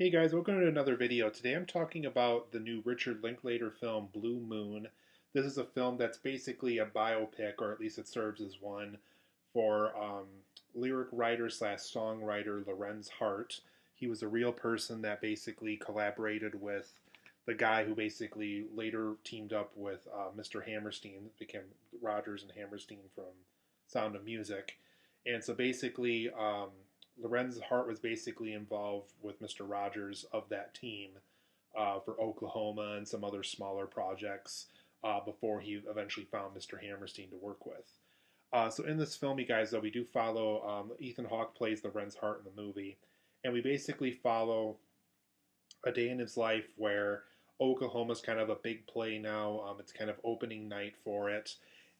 Hey guys, welcome to another video. Today I'm talking about the new Richard Linklater film, Blue Moon. This is a film that's basically a biopic, or at least it serves as one, for lyric writer slash songwriter Lorenz Hart. He was a real person that basically collaborated with the guy who basically later teamed up with Mr. Hammerstein, became Rodgers and Hammerstein from Sound of Music. And so basically, Lorenz Hart was basically involved with Mr. Rodgers of that team for Oklahoma and some other smaller projects before he eventually found Mr. Hammerstein to work with. So in this film, you guys, though, we do follow Ethan Hawke plays Lorenz Hart in the movie, and we basically follow a day in his life where Oklahoma's kind of a big play now. It's kind of opening night for it,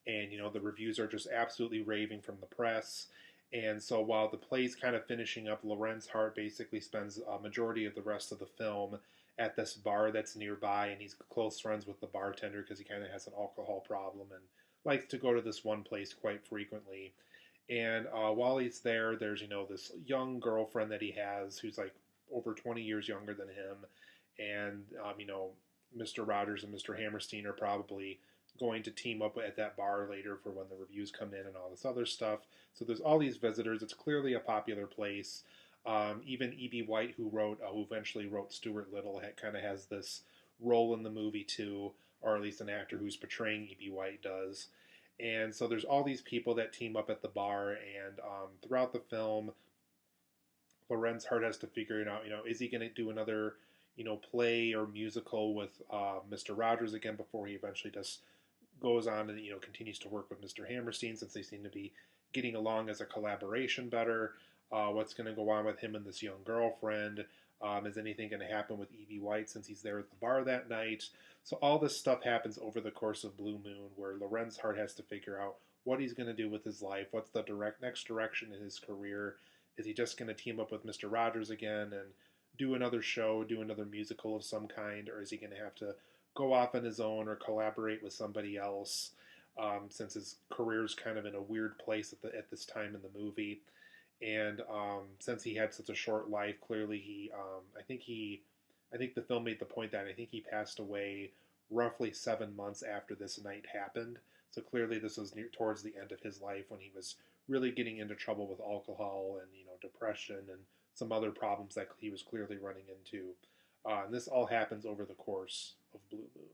and the reviews are just absolutely raving from the press. And so while the play's kind of finishing up, Lorenz Hart basically spends a majority of the rest of the film at this bar that's nearby, and he's close friends with the bartender because he kind of has an alcohol problem and likes to go to this one place quite frequently. And while he's there, there's this young girlfriend that he has who's like over 20 years younger than him, and Mr. Rodgers and Mr. Hammerstein are probably going to team up at that bar later for when the reviews come in and all this other stuff. So there's all these visitors. It's clearly a popular place. Even E.B. White, who eventually wrote Stuart Little, kind of has this role in the movie too, or at least an actor who's portraying E.B. White does. And so there's all these people that team up at the bar, and throughout the film, Lorenz Hart has to figure it out. Is he going to do another, play or musical with Mr. Rodgers again before he eventually just goes on and continues to work with Mr. Hammerstein, since they seem to be getting along as a collaboration better. What's going to go on with him and this young girlfriend? Is anything going to happen with E.B. White since he's there at the bar that night? So all this stuff happens over the course of Blue Moon, where Lorenz Hart has to figure out what he's going to do with his life. What's the next direction in his career? Is he just going to team up with Mr. Rodgers again and do another show, do another musical of some kind, or is he going to have to go off on his own or collaborate with somebody else, since his career's kind of in a weird place at this time in the movie? And since he had such a short life, clearly I think the film made the point that I think he passed away roughly 7 months after this night happened. So clearly this was towards the end of his life, when he was really getting into trouble with alcohol and depression and some other problems that he was clearly running into. And this all happens over the course of Blue Moon.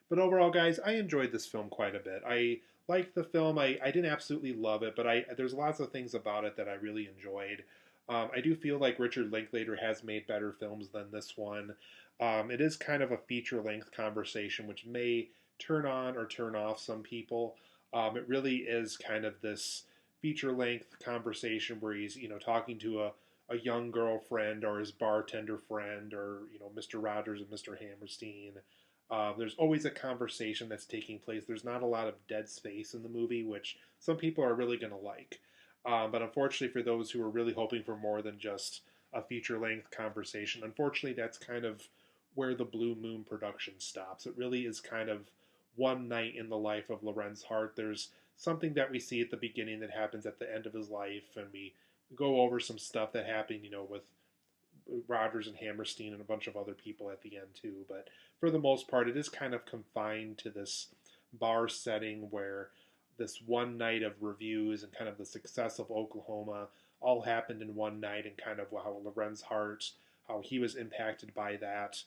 But overall, guys, I enjoyed this film quite a bit. I liked the film. I didn't absolutely love it, but there's lots of things about it that I really enjoyed. I do feel like Richard Linklater has made better films than this one. It is kind of a feature-length conversation, which may turn on or turn off some people. It really is kind of this feature-length conversation where he's talking to a young girlfriend or his bartender friend, or Mr. Rodgers and Mr. Hammerstein. There's always a conversation that's taking place. There's not a lot of dead space in the movie, which some people are really going to like. But unfortunately, for those who are really hoping for more than just a feature-length conversation, unfortunately, that's kind of where the Blue Moon production stops. It really is kind of one night in the life of Lorenz Hart. There's something that we see at the beginning that happens at the end of his life, and we go over some stuff that happened, with Rodgers and Hammerstein and a bunch of other people at the end too. But for the most part, it is kind of confined to this bar setting where this one night of reviews and kind of the success of Oklahoma all happened in one night, and kind of how Lorenz Hart, how he was impacted by that.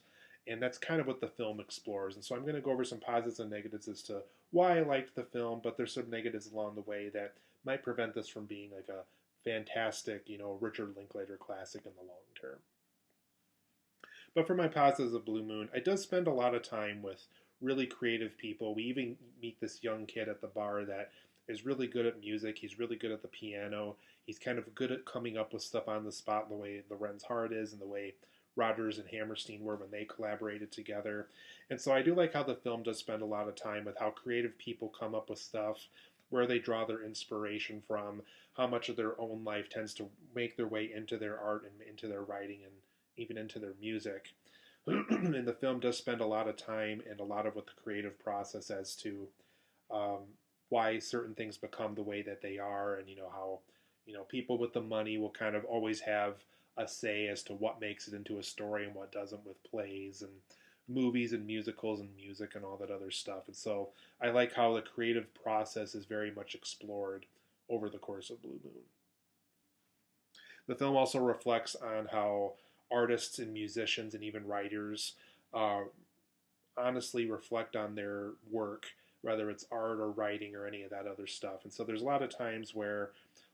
And that's kind of what the film explores. And so I'm going to go over some positives and negatives as to why I liked the film, but there's some negatives along the way that might prevent this from being like a fantastic, Richard Linklater classic in the long term. But for my positives of Blue Moon, I does spend a lot of time with really creative people. We even meet this young kid at the bar that is really good at music. He's really good at the piano. He's kind of good at coming up with stuff on the spot, the way Lorenz Hart is and the way Rodgers and Hammerstein were when they collaborated together. And so I do like how the film does spend a lot of time with how creative people come up with stuff, where they draw their inspiration from, how much of their own life tends to make their way into their art and into their writing and even into their music. And the film does spend a lot of time and a lot of what the creative process as to why certain things become the way that they are, and how people with the money will kind of always have a say as to what makes it into a story and what doesn't with plays and movies and musicals and music and all that other stuff. And so I like how the creative process is very much explored over the course of Blue Moon. The film also reflects on how artists and musicians and even writers uh, honestly reflect on their work, whether it's art or writing or any of that other stuff. And so there's a lot of times where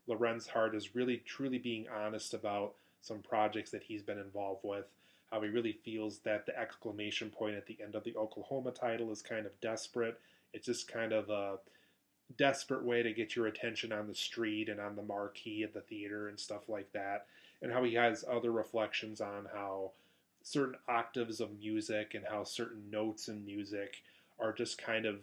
Lorenz Hart is really truly being honest about some projects that he's been involved with, how he really feels that the exclamation point at the end of the Oklahoma title is kind of desperate. It's just kind of a desperate way to get your attention on the street and on the marquee at the theater and stuff like that. And how he has other reflections on how certain octaves of music and how certain notes in music are just kind of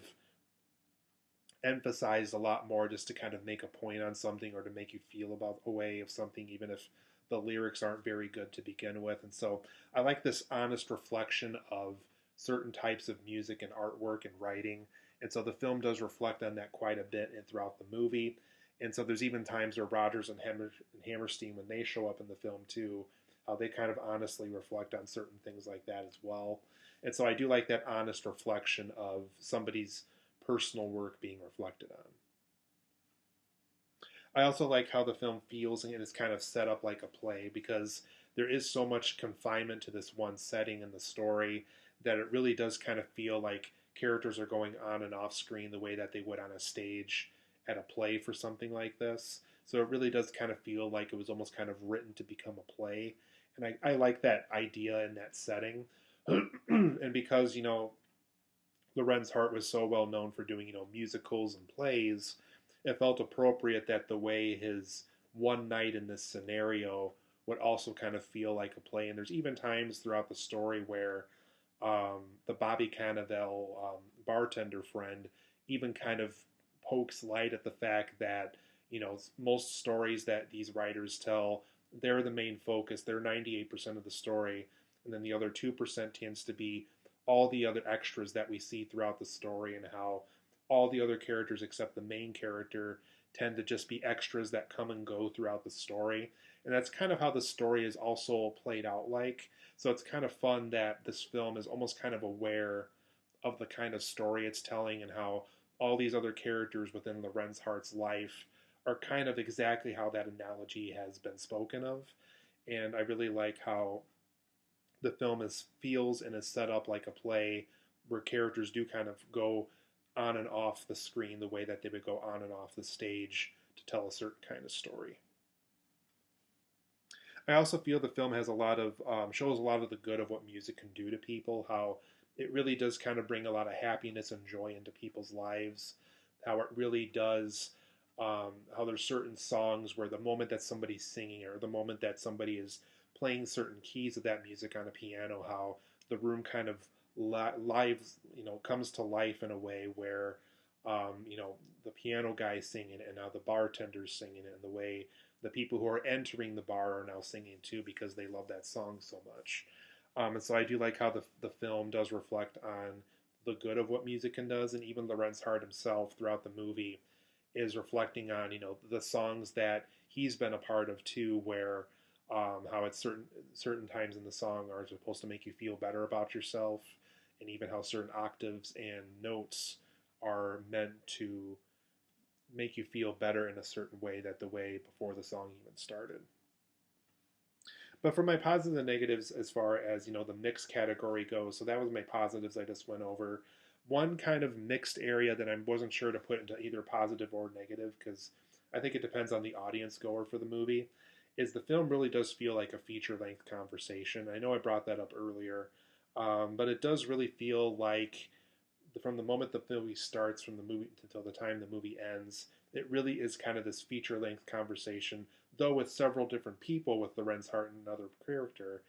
emphasized a lot more just to kind of make a point on something or to make you feel about a way of something, even if the lyrics aren't very good to begin with. And so I like this honest reflection of certain types of music and artwork and writing. And so the film does reflect on that quite a bit and throughout the movie. And so there's even times where Rodgers and Hammerstein, when they show up in the film too, how they kind of honestly reflect on certain things like that as well. And so I do like that honest reflection of somebody's personal work being reflected on. I also like how the film feels and it's kind of set up like a play because there is so much confinement to this one setting in the story that it really does kind of feel like characters are going on and off screen the way that they would on a stage at a play for something like this. So it really does kind of feel like it was almost kind of written to become a play. And I like that idea and that setting. And because, Lorenz Hart was so well known for doing, musicals and plays, it felt appropriate that the way his one night in this scenario would also kind of feel like a play. And there's even times throughout the story where the Bobby Cannavale bartender friend even kind of pokes light at the fact that, most stories that these writers tell, they're the main focus. They're 98% of the story. And then the other 2% tends to be all the other extras that we see throughout the story and how all the other characters except the main character tend to just be extras that come and go throughout the story. And that's kind of how the story is also played out like. So it's kind of fun that this film is almost kind of aware of the kind of story it's telling and how all these other characters within Lorenz Hart's life are kind of exactly how that analogy has been spoken of. And I really like how the film feels and is set up like a play where characters do kind of go on and off the screen the way that they would go on and off the stage to tell a certain kind of story. I also feel the film has a lot of shows a lot of the good of what music can do to people. How it really does kind of bring a lot of happiness and joy into people's lives. How it really does. How there's certain songs where the moment that somebody's singing or the moment that somebody is playing certain keys of that music on a piano, how the room kind of comes to life in a way where, the piano guy singing and now the bartender's singing it, and the way the people who are entering the bar are now singing too because they love that song so much. And so I do like how the film does reflect on the good of what music can does, and even Lorenz Hart himself throughout the movie is reflecting on the songs that he's been a part of too, where how it's certain times in the song are supposed to make you feel better about yourself, and even how certain octaves and notes are meant to make you feel better in a certain way that the way before the song even started. But for my positives and negatives, as far as the mixed category goes, so that was my positives I just went over. One kind of mixed area that I wasn't sure to put into either positive or negative, because I think it depends on the audience goer for the movie, is the film really does feel like a feature-length conversation. I know I brought that up earlier, but it does really feel like from the moment the movie starts, from the movie until the time the movie ends, it really is kind of this feature-length conversation, though with several different people, with Lorenz Hart and another character.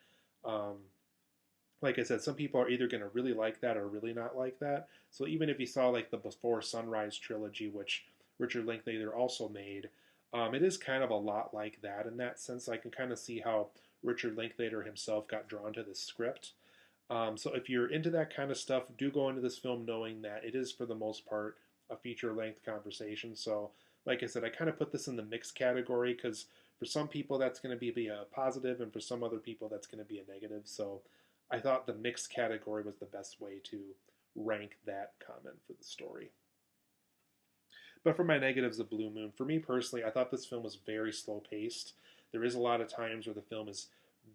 Like I said, some people are either going to really like that or really not like that. So even if you saw like the Before Sunrise trilogy, which Richard Linklater also made, it is kind of a lot like that in that sense. I can kind of see how Richard Linklater himself got drawn to this script. So if you're into that kind of stuff, do go into this film knowing that it is, for the most part, a feature-length conversation. So like I said, I kind of put this in the mixed category because for some people that's going to be a positive, and for some other people that's going to be a negative. So I thought the mixed category was the best way to rank that comment for the story. But for my negatives of Blue Moon, for me personally, I thought this film was very slow paced. There is a lot of times where the film is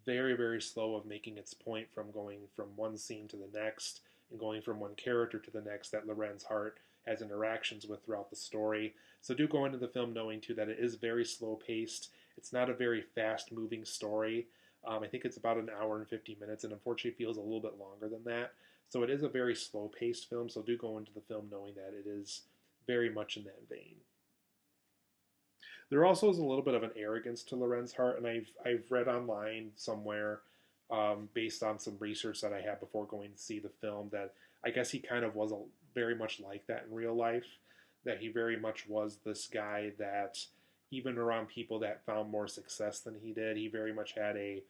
very, very slow of making its point from going from one scene to the next and going from one character to the next that Lorenz Hart has interactions with throughout the story. So do go into the film knowing too that it is very slow paced. It's not a very fast moving story. I think it's about an hour and 50 minutes, and unfortunately feels a little bit longer than that. So it is a very slow paced film. So do go into the film knowing that it is very much in that vein. There also is a little bit of an arrogance to Lorenz Hart, and I've read online somewhere, based on some research that I had before going to see the film, that I guess he kind of was very much like that in real life. That he very much was this guy that even around people that found more success than he did, he very much had a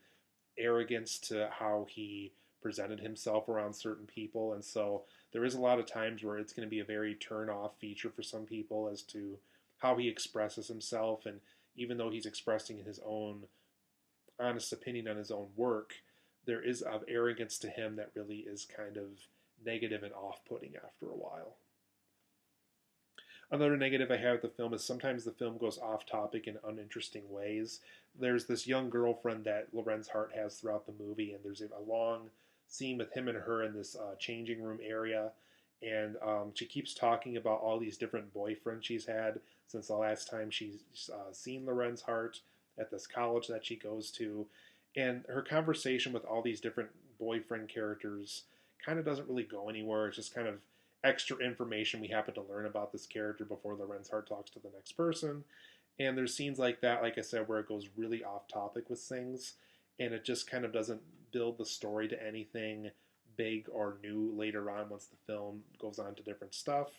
arrogance to how he presented himself around certain people, and so there is a lot of times where it's going to be a very turn-off feature for some people as to how he expresses himself, and even though he's expressing his own honest opinion on his own work, there is of arrogance to him that really is kind of negative and off-putting after a while. Another negative I have with the film is sometimes the film goes off topic in uninteresting ways. There's this young girlfriend that Lorenz Hart has throughout the movie, and there's a long scene with him and her in this changing room area, and she keeps talking about all these different boyfriends she's had since the last time she's seen Lorenz Hart at this college that she goes to, and her conversation with all these different boyfriend characters kind of doesn't really go anywhere. It's just kind of extra information we happen to learn about this character before Lorenz Hart talks to the next person. And there's scenes like that, like I said, where it goes really off topic with things, and it just kind of doesn't build the story to anything big or new later on once the film goes on to different stuff.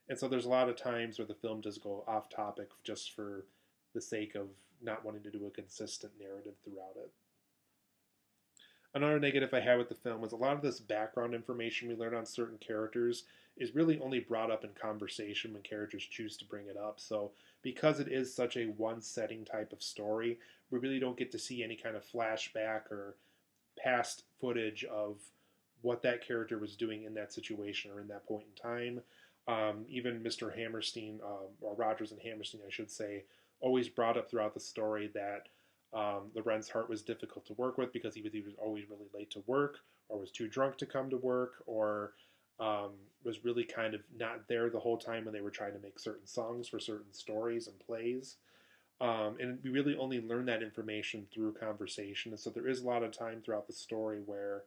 And so there's a lot of times where the film does go off topic just for the sake of not wanting to do a consistent narrative throughout it. Another negative I have with the film is a lot of this background information we learn on certain characters is really only brought up in conversation when characters choose to bring it up. So because it is such a one-setting type of story, we really don't get to see any kind of flashback or past footage of what that character was doing in that situation or in that point in time. Even Mr. Hammerstein, or Rodgers and Hammerstein, I should say, always brought up throughout the story that Lorenz Hart was difficult to work with because he was always really late to work, or was too drunk to come to work, or was really kind of not there the whole time when they were trying to make certain songs for certain stories and plays. And we really only learn that information through conversation. And so there is a lot of time throughout the story where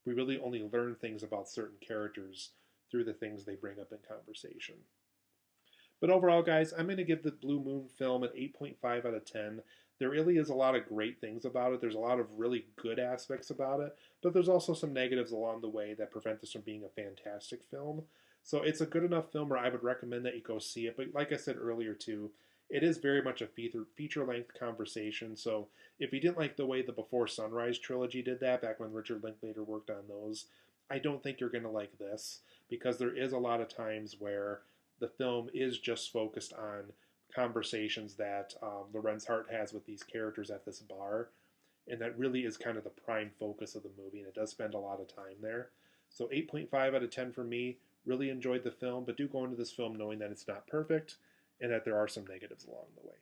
we really only learn things about certain characters through the things they bring up in conversation. But overall, guys, I'm going to give the Blue Moon film an 8.5 out of 10. There really is a lot of great things about it. There's a lot of really good aspects about it, but there's also some negatives along the way that prevent this from being a fantastic film. So it's a good enough film where I would recommend that you go see it. But like I said earlier, too, it is very much a feature-length conversation. So if you didn't like the way the Before Sunrise trilogy did that back when Richard Linklater worked on those, I don't think you're going to like this, because there is a lot of times where the film is just focused on conversations that Lorenz Hart has with these characters at this bar, and that really is kind of the prime focus of the movie, and it does spend a lot of time there. So 8.5 out of 10 for me. Really enjoyed the film, but do go into this film knowing that it's not perfect and that there are some negatives along the way.